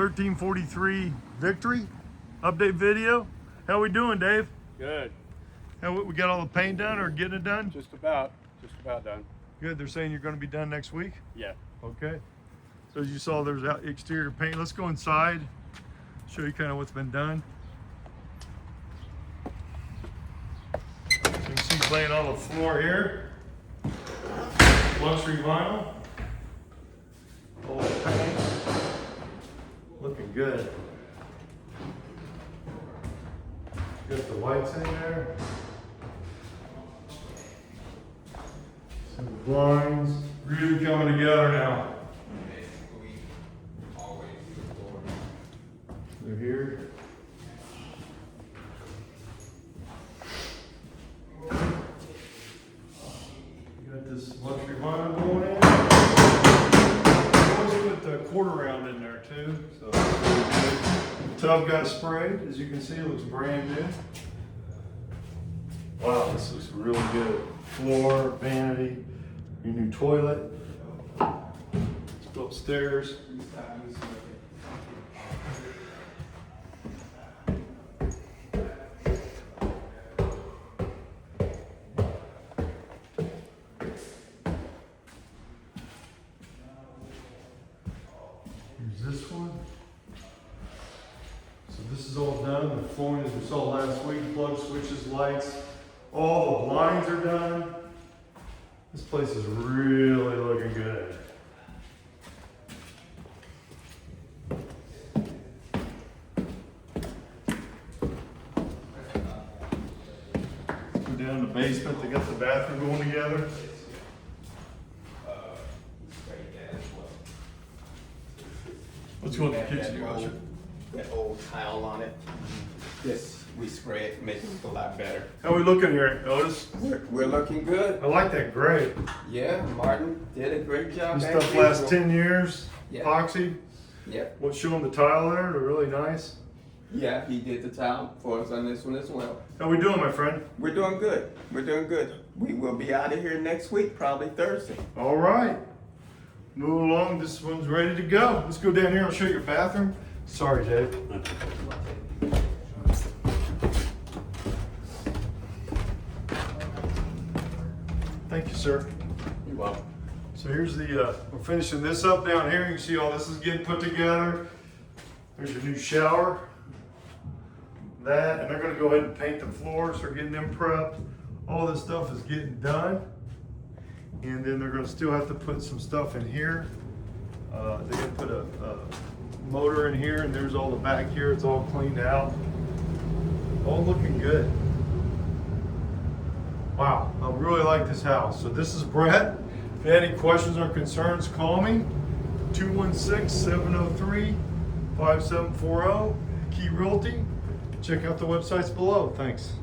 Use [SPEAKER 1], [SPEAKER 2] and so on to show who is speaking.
[SPEAKER 1] 1343 Victory update video. How we doing, Dave?
[SPEAKER 2] Good.
[SPEAKER 1] How we got all the paint done or getting it done?
[SPEAKER 2] Just about done.
[SPEAKER 1] Good. They're saying you're going to be done next week.
[SPEAKER 2] Yeah.
[SPEAKER 1] Okay. So as you saw, there's exterior paint. Let's go inside. Show you kind of what's been done. So you can see he's laying on the floor here. Luxury vinyl. All the paint. Looking good. Got the lights in there. Some blinds. Really coming together now. They're here. You got this luxury vinyl going in. Always put the quarter round in there too, so that's really good. The tub got sprayed, as you can see, it looks brand new. Wow, this looks really good. Floor, vanity, your new toilet. Let's go upstairs. Here's this one. So this is all done. The flooring, as we saw last week, plug switches, lights, all the blinds are done. This place is really looking good. Go down in the basement. They got the bathroom going together. Let's go in the kitchen.
[SPEAKER 3] That old tile on it. Yes, we spray it, make it look a lot better.
[SPEAKER 1] How we looking here, Otis?
[SPEAKER 3] We're looking good.
[SPEAKER 1] I like that gray.
[SPEAKER 3] Yeah, Martin did a great job.
[SPEAKER 1] This
[SPEAKER 3] as
[SPEAKER 1] stuff lasts
[SPEAKER 3] usual.
[SPEAKER 1] 10 years.
[SPEAKER 3] Yeah.
[SPEAKER 1] Epoxy.
[SPEAKER 3] Yep.
[SPEAKER 1] What's showing the tile there? They're really nice.
[SPEAKER 3] Yeah, he did the tile for us on this one as well.
[SPEAKER 1] How we doing, my friend?
[SPEAKER 3] We're doing good. We're doing good. We will be out of here next week, probably Thursday.
[SPEAKER 1] All right. Move along. This one's ready to go. Let's go down here. I'll show you your bathroom. Sorry, Dave. Thank you, sir.
[SPEAKER 3] You're welcome.
[SPEAKER 1] So here's the, we're finishing this up down here. You can see all this is getting put together. There's your new shower. That, and they're gonna go ahead and paint the floors. They're getting them prepped. All this stuff is getting done. And then they're gonna still have to put some stuff in here. They're gonna put a motor in here, and there's all the back here. It's all cleaned out. All looking good. Wow, I really like this house. So this is Brett. If you have any questions or concerns, call me. 216-703-5740, Key Realty. Check out the websites below. Thanks.